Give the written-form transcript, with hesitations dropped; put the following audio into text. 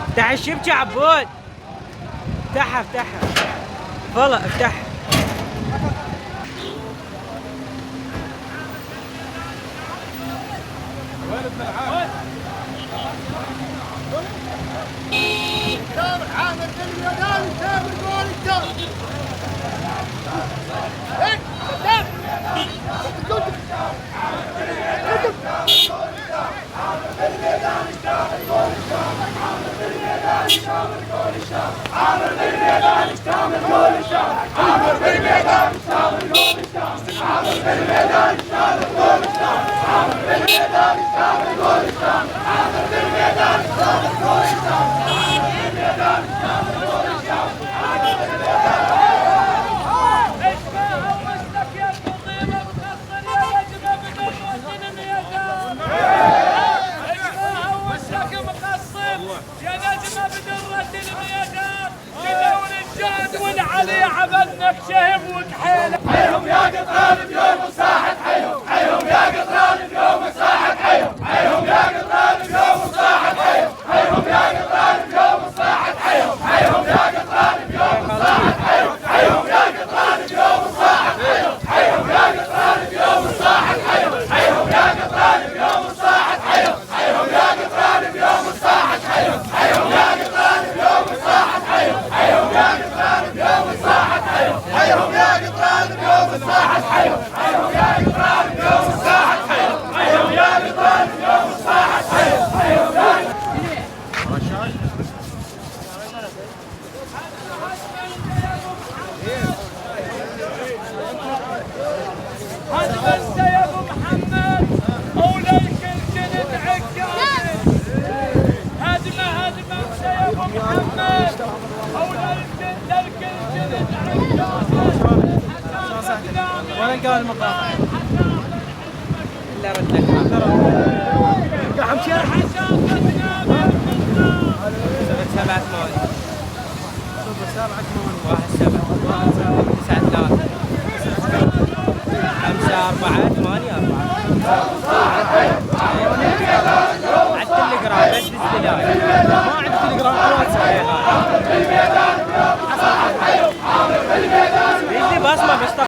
افتح الشبكة عبود. افتحها افتحها والله افتحها. وين ابن العامر؟ تامر عامر بالميدان تامر جول التامر. هيك تامر. يا نجمة بدرة الميدان جدول الجاد والعلي عبدنك شهم وكحيل. حيهم يا قطران بيوم الصاحب حيهم حيهم يا قطران بيوم الصاحب حيهم حيهم يا قطران بيوم الصاحب حيهم حيهم يا قطران بيوم الصاحب حيهم حيهم يا قطران بيوم الصاحب حيهم حيهم يا قطران بيوم الصاحب حيهم حيهم يا قطران بيوم الصاحب حيهم حيهم يا قطران بيوم الصاحب حيهم حيهم يا قطران بيوم الصاحب حيهم حيهم يا قطران بيوم الصاحب حيهم حيهم يا قطران بيوم الصاحب حيهم حيهم يا قطران بيوم الصاحب حيهم حيهم يا قطران بيوم الصاحب حيهم حيهم يا قطران بيوم الصاحب حيهم حيهم يا هدم انت يا ابو محمد اوليك الجند عكازي. هدمه هدمه انت يا ابو محمد اوليك الجند عكازي. وين قال المطار؟ الا رد لك قاعد حشافتنا بالمنطقه. 7 8 1 7 9 3 5 4 8 4 على التليجرام بس استلام ما عندي تليجرام واتساب. بيدي بصمه بس